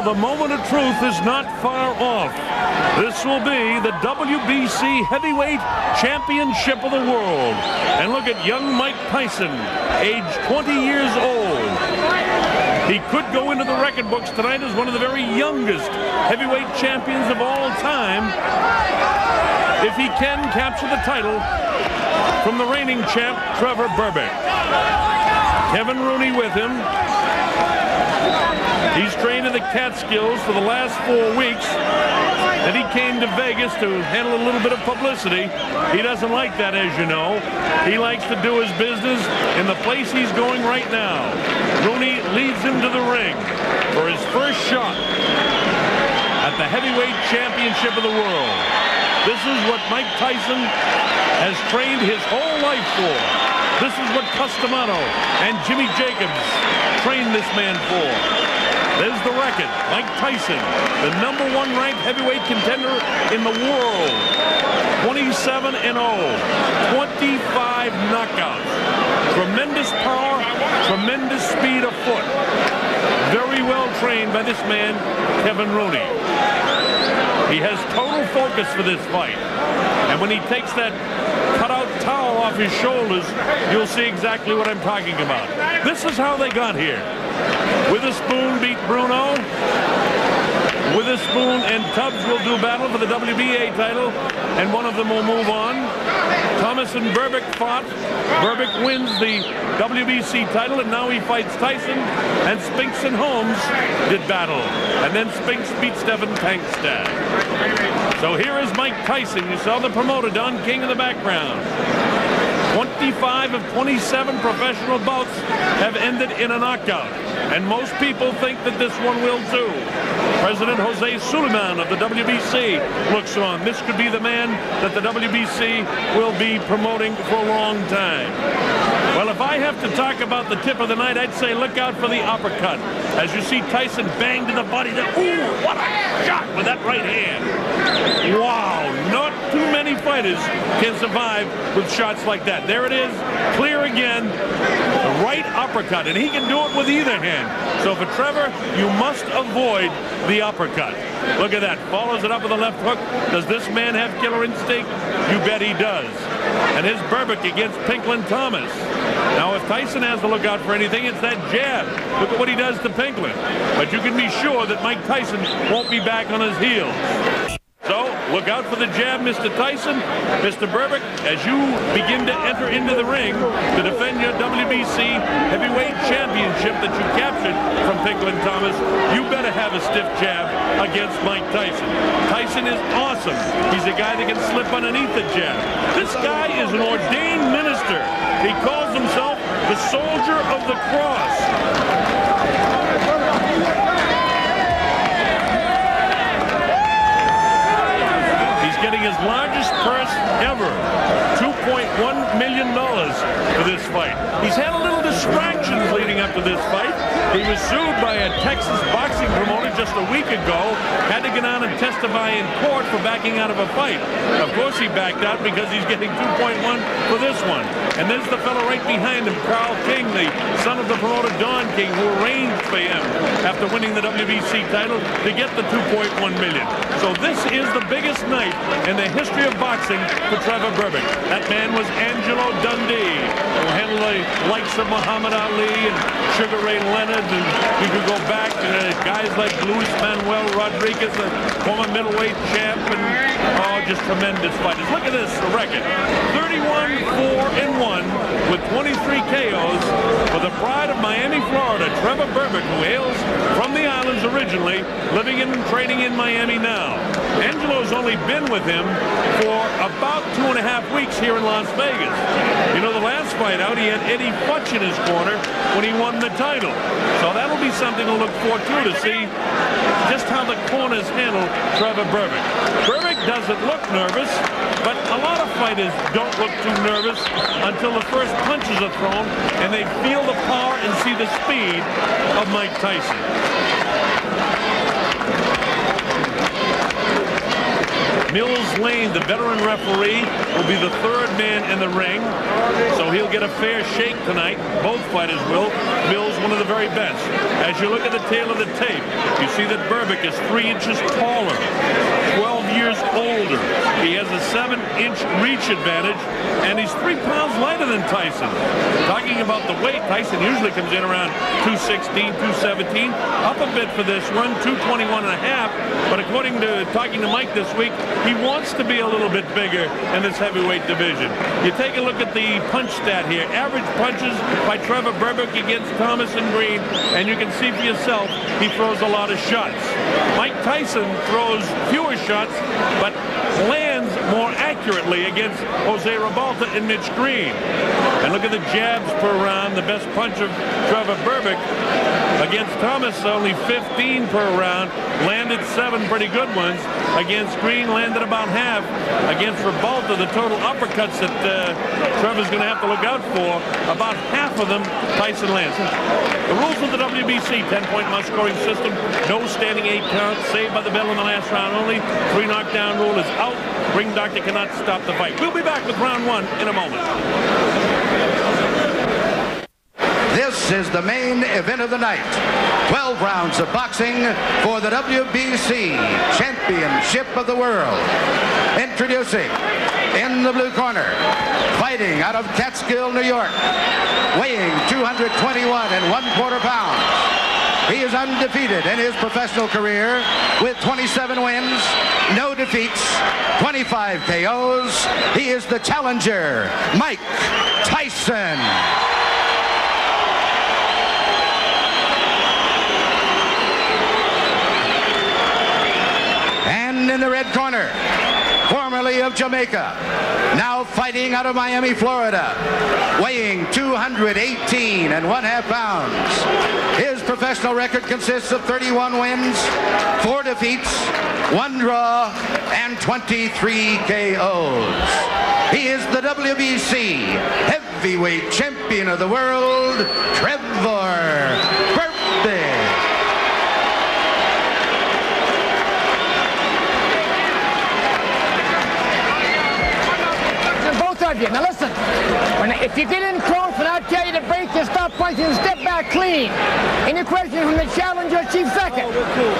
Well, the moment of truth is not far off. This will be the WBC Heavyweight Championship of the World. And look at young Mike Taison, age 20 years old. He could go into the record books tonight as one of the very youngest heavyweight champions of all time if he can capture the title from the reigning champ, Trevor Berbick. Kevin Rooney with him. He's trained in the Catskills for the last 4 weeks, and he came to Vegas to handle a little bit of publicity. He doesn't like that, as you know. He likes to do his business in the place he's going right now. Rooney leads him to the ring for his first shot at the heavyweight championship of the world. This is what Mike Taison has trained his whole life for. This is what Customato and Jimmy Jacobs trained this man for. There's the record. Mike Taison, the #1 ranked heavyweight contender in the world. 27-0, 25 knockouts. Tremendous power, tremendous speed of foot. Very well trained by this man, Kevin Rooney. He has total focus for this fight. And when he takes that cutout towel off his shoulders, you'll see exactly what I'm talking about. This is how they got here. Witherspoon beat Bruno. Witherspoon and Tubbs will do battle for the WBA title, and one of them will move on. Thomas and Berbick fought. Berbick wins the WBC title, and now he fights Taison. And Spinks and Holmes did battle. And then Spinks beat Stephen Tankstad. So here is Mike Taison. You saw the promoter, Don King, in the background. 25 of 27 professional bouts have ended in a knockout. And most people think that this one will too. President Jose Suleiman of the WBC looks on. This could be the man that the WBC will be promoting for a long time. Well, if I have to talk about the tip of the night, I'd say look out for the uppercut. As you see Taison banged in the body. Ooh, what a shot with that right hand. Wow, not too many fighters can survive with shots like that. There it is, clear again. The right uppercut, and he can do it with either hand. So for Trevor, you must avoid the uppercut. Look at that, follows it up with a left hook. Does this man have killer instinct? You bet he does. And here's Berbick against Pinklin Thomas. Now, if Taison has to look out for anything, it's that jab. Look at what he does to Pinklin. But you can be sure that Mike Taison won't be back on his heels. So, look out for the jab, Mr. Taison. Mr. Berbick, as you begin to enter into the ring to defend your WBC heavyweight championship that you captured from Pinklin Thomas, you better have a stiff jab against Mike Taison. Taison is awesome. He's a guy that can slip underneath the jab. This guy is an ordained minister. He calls himself the Soldier of the Cross. Getting his largest purse ever, $2.1 million for this fight. He's had a little distractions leading up to this fight. He was sued by a Texas boxing promoter just a week ago, had to get on and testify in court for backing out of a fight. Of course he backed out because he's getting 2.1 for this one. And there's the fellow right behind him, Carl King, the son of the promoter Don King, who arranged for him after winning the WBC title to get the 2.1 million. So this is the biggest night in the history of boxing for Trevor Berbick. That man was Angelo Dundee, who handled the likes of Muhammad Ali and Sugar Ray Leonard, and you could go back to guys like Luis Manuel Rodriguez, the former middleweight champ, and just tremendous fighters. Look at this, the record. 31-4-1 with 23 KOs for the pride of Miami, Florida, Trevor Berbick, who hails from the islands originally, living and training in Miami now. Angelo's only been with him for about 2.5 weeks here in Las Vegas. You know, the last fight out, he had Eddie Futch in his corner when he won the title. So that'll be something to look forward to see just how the corners handle Trevor Berbick. Berbick doesn't look nervous, but a lot of fighters don't look too nervous until the first punches are thrown and they feel the power and see the speed of Mike Taison. Mills Lane, the veteran referee, will be the third man in the ring, so he'll get a fair shake tonight. Both fighters will. Mills, one of the very best. As you look at the tail of the tape, you see that Berbick is 3 inches taller, 12 years older. He has a 7-inch reach advantage, and he's 3 pounds lighter than Tyson. Talking about the weight, Tyson usually comes in around 216, 217, up a bit for this one, 221 and a half, but according to talking to Mike this week, he wants to be a little bit bigger in this heavyweight division. You take a look at the punch stat here. Average punches by Trevor Berbick against Thomas and Green, and you can see for yourself, he throws a lot of shots. Mike Tyson throws fewer shots, but lands more accurately against Jose Ribalta and Mitch Green. And look at the jabs per round. The best punch of Trevor Berbick against Thomas, only 15 per round. Landed 7 pretty good ones. Against Green, landed about half. Against Ribalta, the total uppercuts that Trevor's going to have to look out for, about half of them Tyson lands. The rules of the WBC, 10-point must-scoring system, no standing 8 count, saved by the bell in the last round only. 3 knockdown rule is out. Ring doctor cannot stop the fight. We'll be back with round 1 in a moment. This is the main event of the night. 12 rounds of boxing for the WBC Championship of the World. Introducing, in the blue corner, fighting out of Catskill, New York, weighing 221 1/4 pounds. He is undefeated in his professional career with 27 wins, no defeats, 25 KOs. He is the challenger, Mike Tyson. And in the red corner, formerly of Jamaica, now fighting out of Miami, Florida, weighing 218 1/2 pounds. His professional record consists of 31 wins, 4 defeats, 1 draw, and 23 KOs. He is the WBC heavyweight champion of the world, Trevor Berbick. Now listen, if you get in close and I tell you to break, you stop punching and step back clean. Any question from the challenger or chief second?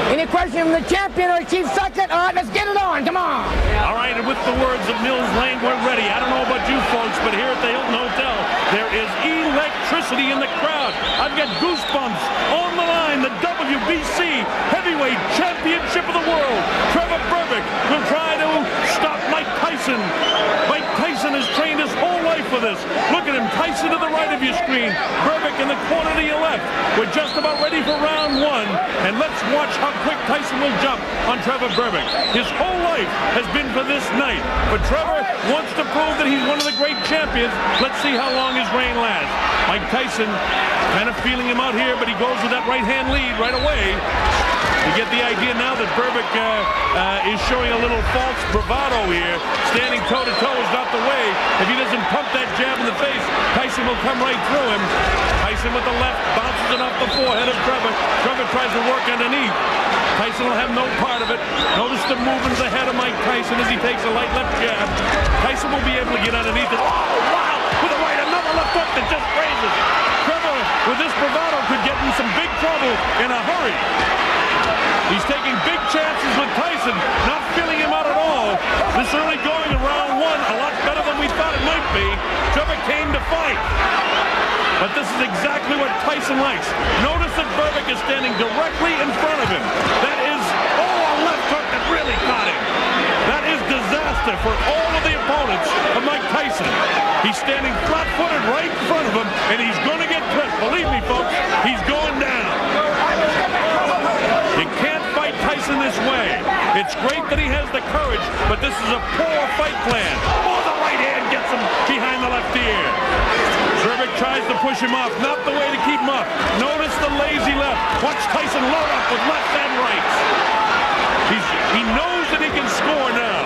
Any question from the champion or chief second? All right, let's get it on. Come on. All right, and with the words of Mills Lane, we're ready. I don't know about you folks, but here at the Hilton Hotel, there is electricity in the crowd. I've got goosebumps. On the line, the WBC Heavyweight Championship of the World. Trevor Berbick will try to stop Mike Tyson. Mike Tyson has trained his whole life for this. Look at him, Tyson to the right of your screen, Berbick in the corner to your left. We're just about ready for round 1, and let's watch how quick Tyson will jump on Trevor Berbick. His whole life has been for this night, but Trevor wants to prove that he's one of the great champions. Let's see how long his reign lasts. Mike Tyson kind of feeling him out here, but he goes with that right-hand lead right away. You get the idea now that Berbick is showing a little false bravado here. Standing toe-to-toe is not the way. If he doesn't pump that jab in the face, Tyson will come right through him. Tyson with the left bounces it off the forehead of Trevor. Trevor tries to work underneath. Tyson will have no part of it. Notice the movements ahead of Mike Tyson as he takes a light left jab. Tyson will be able to get underneath it. Oh, wow! With a right, another left hook that just grazes. Trevor, with this bravado, could get in some big trouble in a hurry. He's taking big chances with Tyson, not filling him out at all. This early going in round 1, a lot better than we thought it might be. Trevor came to fight. But this is exactly what Tyson likes. Notice that Berbick is standing directly in front of him. That is, a left hook that really caught him. That is disaster for all of the opponents of Mike Tyson. He's standing flat-footed right in front of him, and he's going to get clipped. Believe me, folks, he's going down. You can't fight Tyson this way. It's great that he has the courage, but this is a poor fight plan. Oh, the right hand gets him behind the left ear. Berbick tries to push him off. Not the way to keep him up. Notice the lazy left. Watch Tyson load up with left and rights. He knows that he can score now.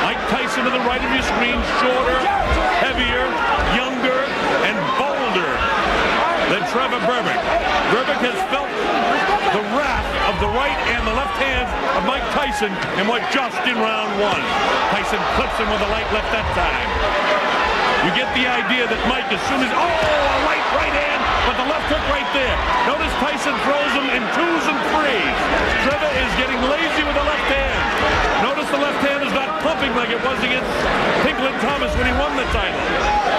Mike Tyson to the right of your screen, shorter, heavier, younger, and bolder than Trevor Berbick. Berbick has felt the wrath of of the right and the left hands of Mike Tyson in what just in round one. Tyson clips him with a light left that time. You get the idea that Mike, as soon as, a right hand, but the left hook right there. Notice Tyson throws him in 2s and 3s. Trevor is getting lazy with the left hand. Notice the left hand is not pumping like it was against Pinklin Thomas when he won the title.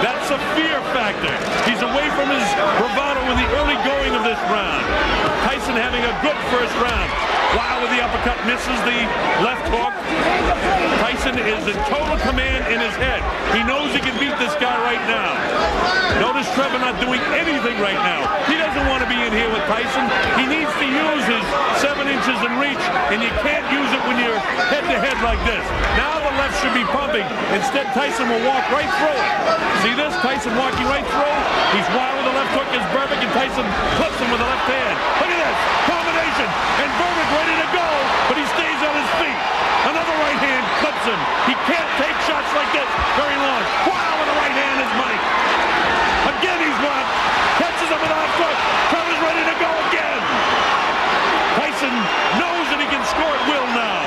That's a fear factor. He's away from his bravado in the early going of this round. Tyson having a good first round. Wow, with the uppercut, misses the left hook. Tyson is in total command in his head. He knows he can beat this guy right now. Notice Trevor not doing anything right now. He doesn't want to be in here with Tyson. He needs to use his 7 inches in reach, and you can't use it when you're head-to-head like this. Now the left should be pumping. Instead, Tyson will walk right through it. See this? Tyson walking right through. He's wild with the left hook as Berbick, and Tyson clips him with the left hand. Look at this. Combination. And Berbick ready to go, but he stays on his feet. Another right hand clips him. He can't take shots like this very long. Wow, with the right hand is Mike. Again, he's blocked. Catches him with a left hook. Trevor's ready to go again. Tyson knows that he can score at will now.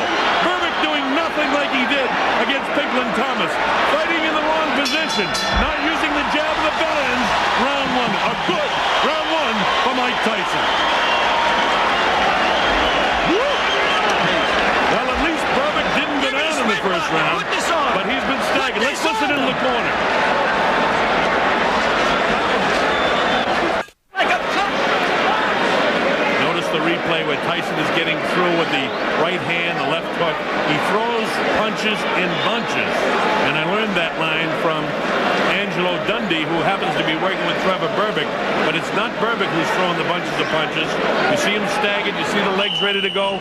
Berbick doing nothing like he did against Pinklin Thomas. Fighting in the wrong position. Not using the jab of the bell ends. Round one. A good round one for Mike Tyson. Well, at least Berbick didn't go down in the first round, but he's been staggered. Let's listen into the corner. Notice the replay where Tyson is getting through with the right hand, the left hook. He throws punches in bunches, and I learned that line from Angelo Dundee, who happens to be working with Trevor Berbick, but it's not Berbick who's throwing the bunches of punches. You see him staggered, you see the legs ready to go.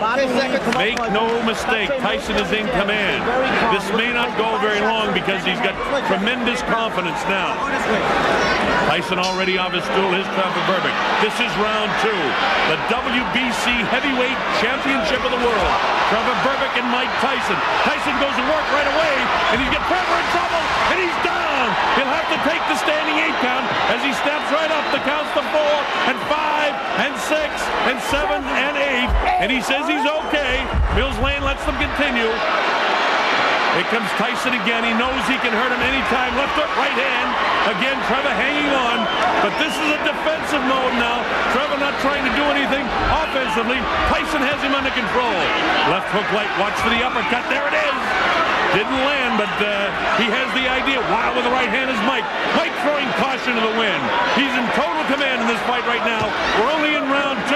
Make no mistake, Tyson is in command. This may not go very long because he's got tremendous confidence now. Tyson already off his stool. Here's Trevor Berbick. This is round 2. The WBC Heavyweight Championship of the World. Trevor Berbick and Mike Tyson. Tyson goes to work right away, and he's got Trevor in trouble, and he's down. He'll have to take the standing 8 count as he steps right up. The counts to 4 and 5 and 6 and 7 and 8, and he says he's okay. Mills Lane lets them continue. Here comes Tyson again. He knows he can hurt him anytime. Left hook, right hand. Again, Trevor hanging on. But this is a defensive mode now. Trevor not trying to do anything offensively. Tyson has him under control. Left hook light. Watch for the uppercut. There it is. Didn't land, but he has the idea. Wow, with the right hand is Mike. Mike throwing caution to the wind. He's in total command in this fight right now. We're only in round 2,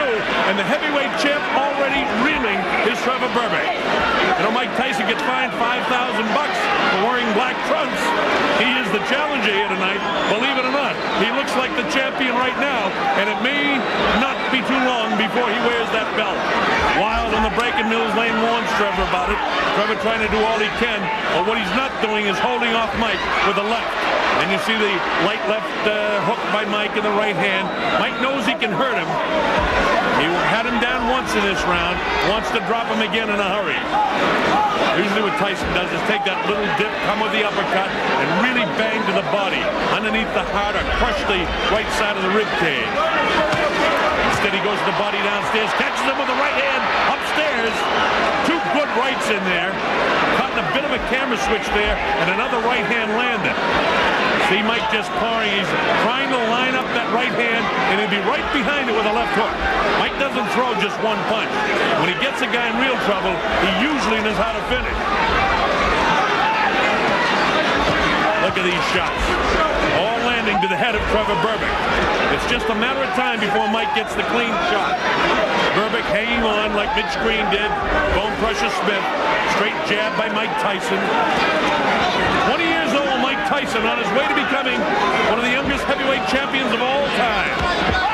and the heavyweight champ already reeling is Trevor Berbick. You know, Mike Tyson gets fined $5,000 for wearing black trunks. He is the challenger here tonight. Believe it or not, he looks like the champion right now, and it may not be too long before he wears that belt. Wild on the break, and Mills Lane warns Trevor about it. Trevor trying to do all he can, but what he's not doing is holding off Mike with the left. And you see the light left hook by Mike in the right hand. Mike knows he can hurt him. He had him down once in this round, wants to drop him again in a hurry. Usually what Tyson does is take that little dip, come with the uppercut, and really bang to the body, underneath the heart, or crush the right side of the rib cage. Instead, he goes to the body downstairs, catches him with the right hand upstairs. 2 good rights in there. Caught in a bit of a camera switch there, and another right hand landed. See Mike just pouring. He's trying to line up that right hand, and he'll be right behind it with a left hook. Mike doesn't throw just one punch. When he gets a guy in real trouble, he usually knows how to finish. Look at these shots. All landing to the head of Trevor Berbick. It's just a matter of time before Mike gets the clean shot. Berbick hanging on like Mitch Green did. Bone Crusher Smith. Straight jab by Mike Tyson. 20 years old Mike Tyson on his way to becoming one of the youngest heavyweight champions of all time.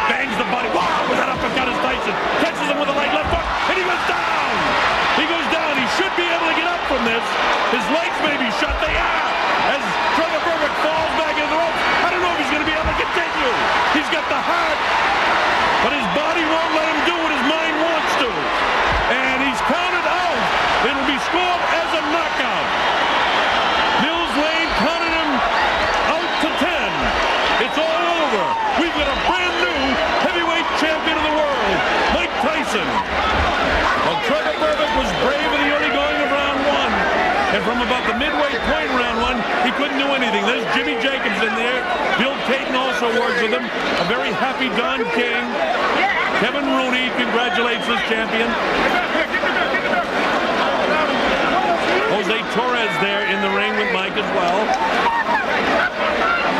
Bangs the body. Wow, with that uppercut is Tyson. Catches him with a light left hook, and he goes down. He goes down. He should be able to get up from this. His legs may be shut. They are. As Trevor Berbick falls back in the ropes. I don't know if he's going to be able to continue. He's got the heart, but his body won't let him do what his mind wants to. And he's counted out. It'll be scored as a knockout. Mills Lane counted him out to 10. It's all over. We've got a brand new heavyweight champion of the world, Mike Tyson. at the midway point round one, he couldn't do anything. There's Jimmy Jacobs in there. Bill Caton also works with him. A very happy Don King. Kevin Rooney congratulates his champion. Jose Torres there in the ring with Mike as well.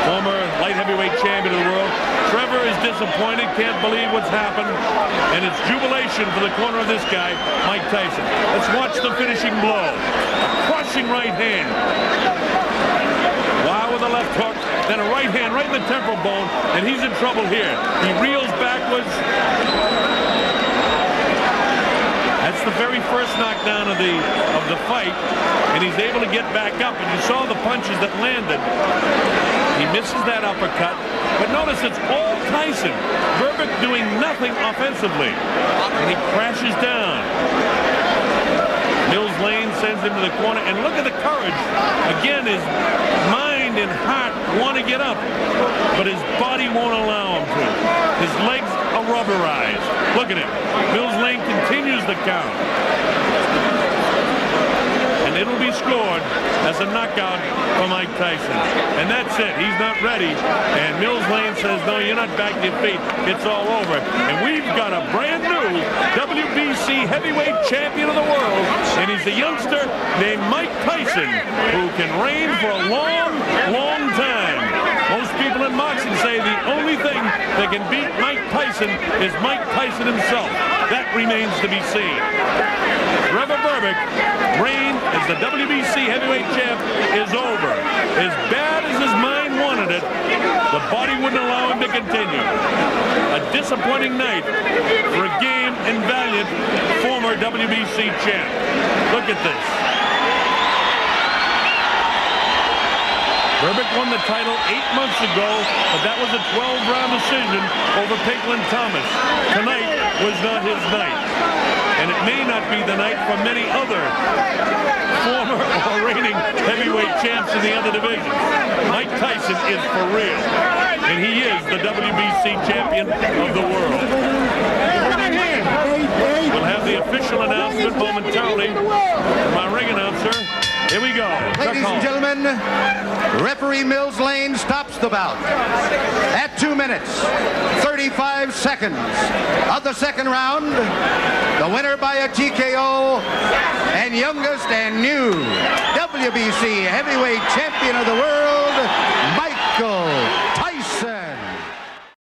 Former light heavyweight champion of the world. Trevor is disappointed, can't believe what's happened, and it's jubilation for the corner of this guy, Mike Tyson. Let's watch the finishing blow. A crushing right hand. Wow, with a left hook, then a right hand right in the temporal bone, and he's in trouble here. He reels backwards. That's the very first knockdown of the fight, and he's able to get back up, and you saw the punches that landed. He misses that uppercut, but notice it's all Tyson. Berbick doing nothing offensively, and he crashes down. Mills Lane sends him to the corner, and look at the courage. Again, his mind and heart want to get up, but his body won't allow him to. His legs are rubberized. Look at him. Mills Lane continues the count. And it'll be scored as a knockout for Mike Tyson. And that's it. He's not ready. And Mills Lane says, no, you're not back to your feet. It's all over. And we've got a brand new WBC heavyweight champion of the world. And he's a youngster named Mike Tyson, who can reign for a long, long time. Most people in boxing say the only thing that can beat Mike Tyson is Mike Tyson himself. That remains to be seen. Trevor Berbick reign as the WBC heavyweight champ is over. As bad as his mind wanted it, the body wouldn't allow him to continue. A disappointing night for a game and valiant former WBC champ. Look at this. Berbick won the title 8 months ago, but that was a 12-round decision over Pigland Thomas. Tonight was not his night. And it may not be the night for many other former or reigning heavyweight champs in the other divisions. Mike Tyson is for real. And he is the WBC champion of the world. We'll have the official announcement momentarily from our ring announcer. Here we go. Ladies and gentlemen, referee Mills Lane stops the bout at 2 minutes, 35 seconds of the second round. The winner by a TKO and youngest and new WBC heavyweight champion of the world, Michael